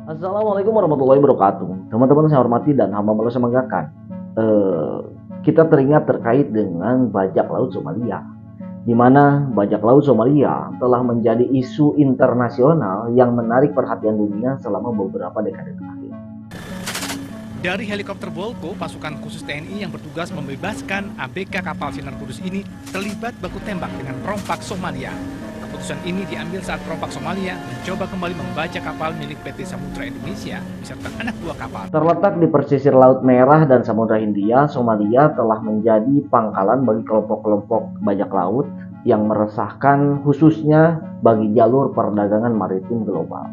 Assalamualaikum warahmatullahi wabarakatuh. Teman-teman saya hormati dan hamba Allah semogakan. Kita teringat terkait dengan bajak laut Somalia, di mana bajak laut Somalia telah menjadi isu internasional yang menarik perhatian dunia selama beberapa dekade terakhir. Dari helikopter Volko, pasukan khusus TNI yang bertugas membebaskan ABK kapal Sinar Kudus ini terlibat baku tembak dengan perompak Somalia. Keputusan ini diambil saat perompak Somalia mencoba kembali membajak kapal milik PT Samudra Indonesia beserta anak buah kapal. Terletak di pesisir Laut Merah dan Samudra Hindia, Somalia telah menjadi pangkalan bagi kelompok-kelompok bajak laut yang meresahkan, khususnya bagi jalur perdagangan maritim global.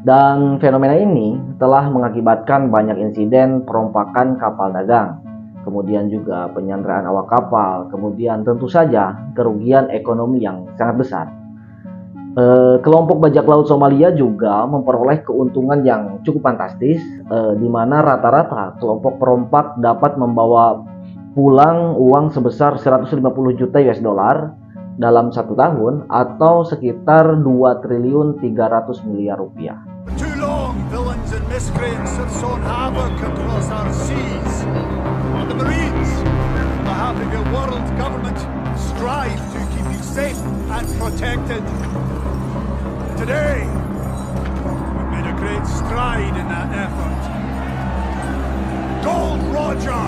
Dan fenomena ini telah mengakibatkan banyak insiden perompakan kapal dagang, kemudian juga penyanderaan awak kapal, kemudian tentu saja kerugian ekonomi yang sangat besar. Kelompok bajak laut Somalia juga memperoleh keuntungan yang cukup fantastis, di mana rata-rata kelompok perompak dapat membawa pulang uang sebesar 150 juta US dollar dalam 1 tahun atau sekitar 2 triliun 300 miliar rupiah. For too long, villains and miscreants have sown havoc across our seas. And the Marines, on behalf of your world government, strive to keep you safe and protected. Today, we've made a great stride in that effort. Gold Roger,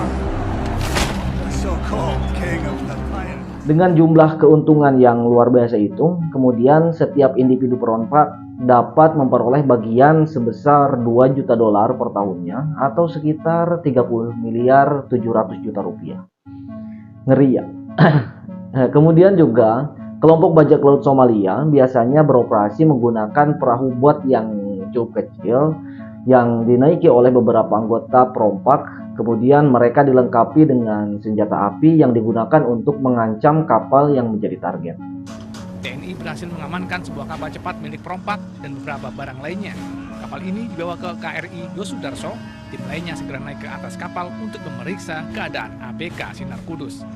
the so-called king of the pirates. Dengan jumlah keuntungan yang luar biasa itu, kemudian setiap individu perompak dapat memperoleh bagian sebesar 2 juta dolar per tahunnya atau sekitar 30 miliar 700 juta rupiah. Ngeri ya. Kemudian juga kelompok bajak laut Somalia biasanya beroperasi menggunakan perahu bot yang cukup kecil yang dinaiki oleh beberapa anggota perompak. Kemudian mereka dilengkapi dengan senjata api yang digunakan untuk mengancam kapal yang menjadi target. TNI berhasil mengamankan sebuah kapal cepat milik perompak dan beberapa barang lainnya. Kapal ini dibawa ke KRI Yosudarso. Tim lainnya segera naik ke atas kapal untuk memeriksa keadaan ABK Sinar Kudus.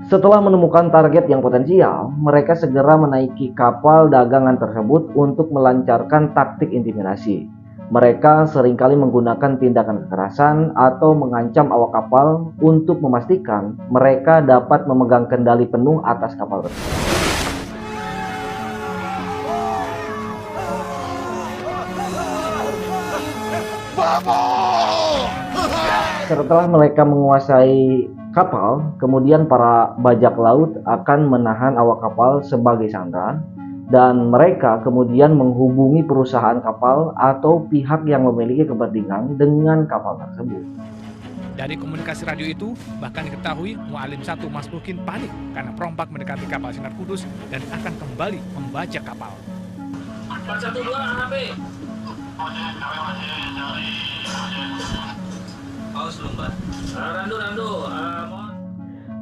Setelah menemukan target yang potensial, mereka segera menaiki kapal dagangan tersebut untuk melancarkan taktik intimidasi. Mereka seringkali menggunakan tindakan kekerasan atau mengancam awak kapal untuk memastikan mereka dapat memegang kendali penuh atas kapal tersebut. Setelah mereka menguasai kapal, kemudian para bajak laut akan menahan awak kapal sebagai sandera. Dan mereka kemudian menghubungi perusahaan kapal atau pihak yang memiliki kepentingan dengan kapal tersebut. Dari komunikasi radio itu, bahkan diketahui Mualim 1 Masmukin panik karena perompak mendekati kapal Sinar Kudus dan akan kembali membajak kapal. 412 HP. Awas lompat. Randu.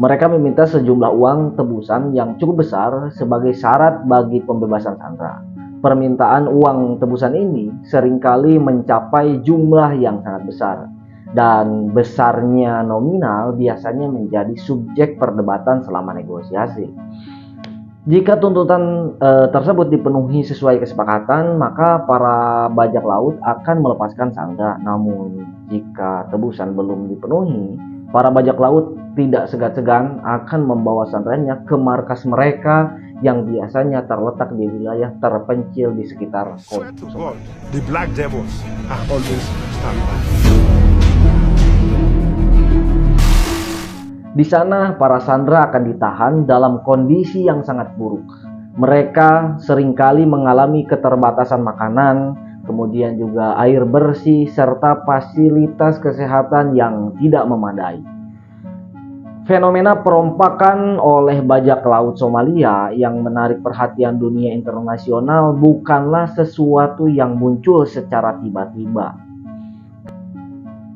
Mereka meminta sejumlah uang tebusan yang cukup besar sebagai syarat bagi pembebasan sandera. Permintaan uang tebusan ini seringkali mencapai jumlah yang sangat besar, dan besarnya nominal biasanya menjadi subjek perdebatan selama negosiasi. Jika tuntutan tersebut dipenuhi sesuai kesepakatan, maka para bajak laut akan melepaskan sandera. Namun jika tebusan belum dipenuhi, para bajak laut tidak segan-segan akan membawa sanderanya ke markas mereka yang biasanya terletak di wilayah terpencil di sekitar Swear to kota. God, the Black Devils are always standby. Di sana para sandera akan ditahan dalam kondisi yang sangat buruk. Mereka seringkali mengalami keterbatasan makanan, kemudian juga air bersih serta fasilitas kesehatan yang tidak memadai. Fenomena perompakan oleh bajak laut Somalia yang menarik perhatian dunia internasional bukanlah sesuatu yang muncul secara tiba-tiba.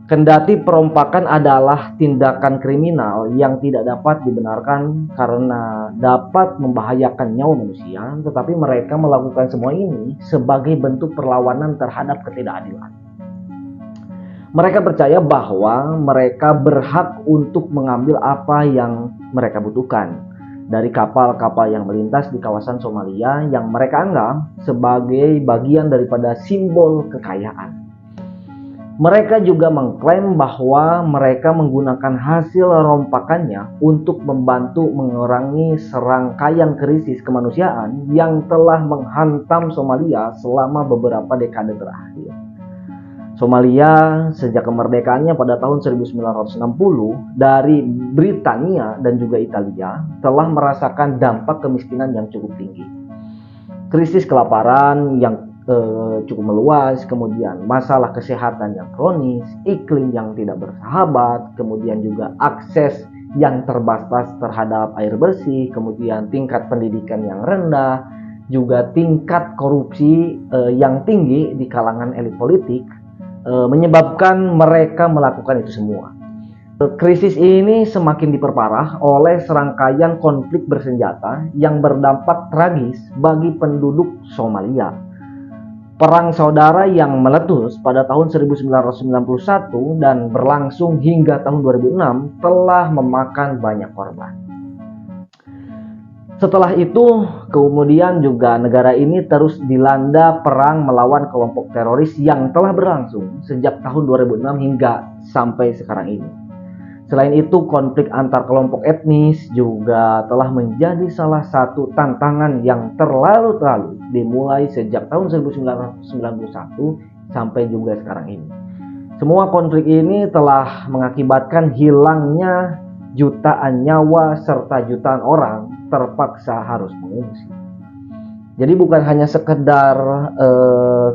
Kendati perompakan adalah tindakan kriminal yang tidak dapat dibenarkan karena dapat membahayakan nyawa manusia, tetapi mereka melakukan semua ini sebagai bentuk perlawanan terhadap ketidakadilan. Mereka percaya bahwa mereka berhak untuk mengambil apa yang mereka butuhkan dari kapal-kapal yang melintas di kawasan Somalia yang mereka anggap sebagai bagian daripada simbol kekayaan. Mereka juga mengklaim bahwa mereka menggunakan hasil rompakannya untuk membantu mengurangi serangkaian krisis kemanusiaan yang telah menghantam Somalia selama beberapa dekade terakhir. Somalia sejak kemerdekaannya pada tahun 1960 dari Britania dan juga Italia telah merasakan dampak kemiskinan yang cukup tinggi. Krisis kelaparan yang cukup meluas, kemudian masalah kesehatan yang kronis, iklim yang tidak bersahabat, kemudian juga akses yang terbatas terhadap air bersih, kemudian tingkat pendidikan yang rendah, juga tingkat korupsi yang tinggi di kalangan elit politik menyebabkan mereka melakukan itu semua. Krisis ini semakin diperparah oleh serangkaian konflik bersenjata yang berdampak tragis bagi penduduk Somalia. Perang saudara yang meletus pada tahun 1991 dan berlangsung hingga tahun 2006 telah memakan banyak korban. Setelah itu, kemudian juga negara ini terus dilanda perang melawan kelompok teroris yang telah berlangsung sejak tahun 2006 hingga sampai sekarang ini. Selain itu, konflik antar kelompok etnis juga telah menjadi salah satu tantangan yang terlalu dimulai sejak tahun 1991 sampai juga sekarang ini. Semua konflik ini telah mengakibatkan hilangnya jutaan nyawa serta jutaan orang terpaksa harus mengungsi. Jadi bukan hanya sekedar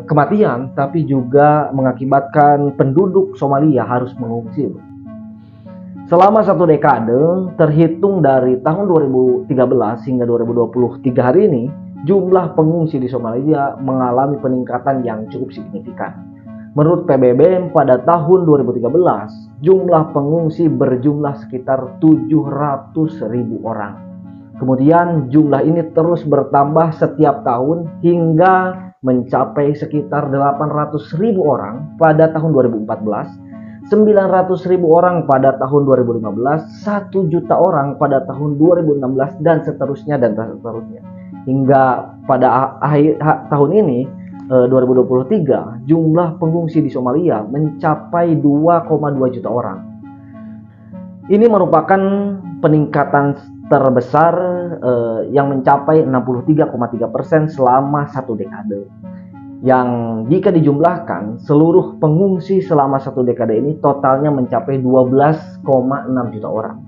kematian, tapi juga mengakibatkan penduduk Somalia harus mengungsi. Selama satu dekade, terhitung dari tahun 2013 hingga 2023 hari ini, jumlah pengungsi di Somalia mengalami peningkatan yang cukup signifikan. Menurut PBB, pada tahun 2013, jumlah pengungsi berjumlah sekitar 700.000 orang. Kemudian jumlah ini terus bertambah setiap tahun hingga mencapai sekitar 800.000 orang pada tahun 2014, 900.000 orang pada tahun 2015, 1 juta orang pada tahun 2016, dan seterusnya. Hingga pada akhir tahun ini, 2023, jumlah pengungsi di Somalia mencapai 2,2 juta orang. Ini merupakan peningkatan terbesar yang mencapai 63,3% selama satu dekade. Yang jika dijumlahkan seluruh pengungsi selama satu dekade ini totalnya mencapai 12,6 juta orang.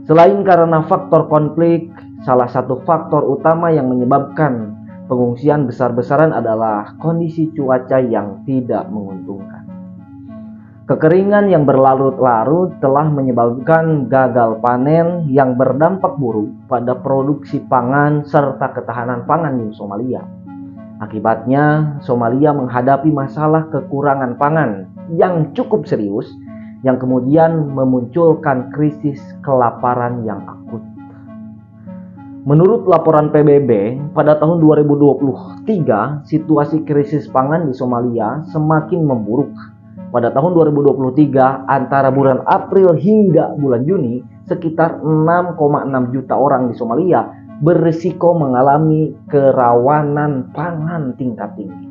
Selain karena faktor konflik, salah satu faktor utama yang menyebabkan pengungsian besar-besaran adalah kondisi cuaca yang tidak menguntungkan. Kekeringan yang berlarut-larut telah menyebabkan gagal panen yang berdampak buruk pada produksi pangan serta ketahanan pangan di Somalia. Akibatnya, Somalia menghadapi masalah kekurangan pangan yang cukup serius yang kemudian memunculkan krisis kelaparan yang akut. Menurut laporan PBB, pada tahun 2023, situasi krisis pangan di Somalia semakin memburuk. Pada tahun 2023, antara bulan April hingga bulan Juni, sekitar 6,6 juta orang di Somalia berisiko mengalami kerawanan pangan tingkat tinggi.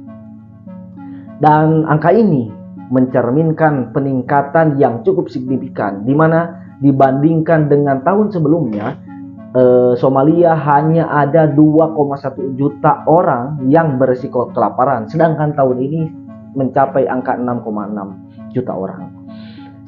Dan angka ini mencerminkan peningkatan yang cukup signifikan, di mana dibandingkan dengan tahun sebelumnya, Somalia hanya ada 2,1 juta orang yang berisiko kelaparan, sedangkan tahun ini mencapai angka 6,6 juta orang.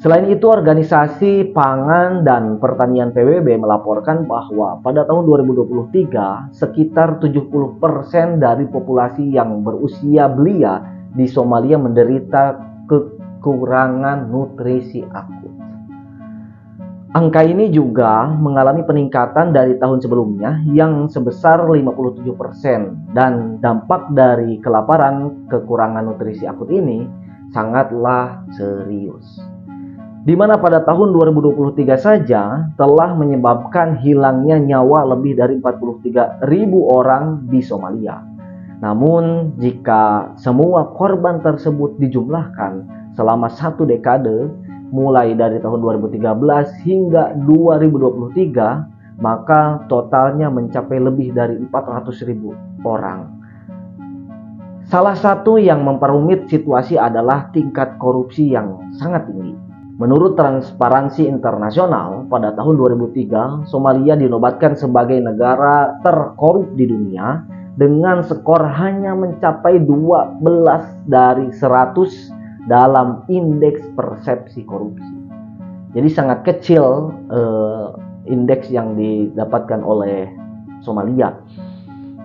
Selain itu, Organisasi Pangan dan Pertanian PBB melaporkan bahwa pada tahun 2023, sekitar 70% dari populasi yang berusia belia di Somalia menderita kekurangan nutrisi akut. Angka ini juga mengalami peningkatan dari tahun sebelumnya yang sebesar 57%, dan dampak dari kelaparan kekurangan nutrisi akut ini sangatlah serius. Di mana pada tahun 2023 saja telah menyebabkan hilangnya nyawa lebih dari 43.000 orang di Somalia. Namun, jika semua korban tersebut dijumlahkan, selama 1 dekade, mulai dari tahun 2013 hingga 2023, maka totalnya mencapai lebih dari 400.000 orang. Salah satu yang memperumit situasi adalah tingkat korupsi yang sangat tinggi. Menurut Transparansi Internasional, pada tahun 2003, Somalia dinobatkan sebagai negara terkorup di dunia dengan skor hanya mencapai 12 dari 100 dalam indeks persepsi korupsi. Jadi sangat kecil indeks yang didapatkan oleh Somalia.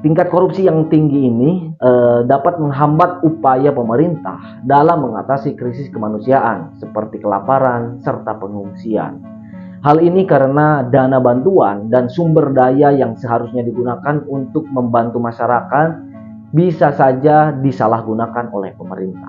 Tingkat korupsi yang tinggi ini dapat menghambat upaya pemerintah dalam mengatasi krisis kemanusiaan seperti kelaparan serta pengungsian. Hal ini karena dana bantuan dan sumber daya yang seharusnya digunakan untuk membantu masyarakat bisa saja disalahgunakan oleh pemerintah.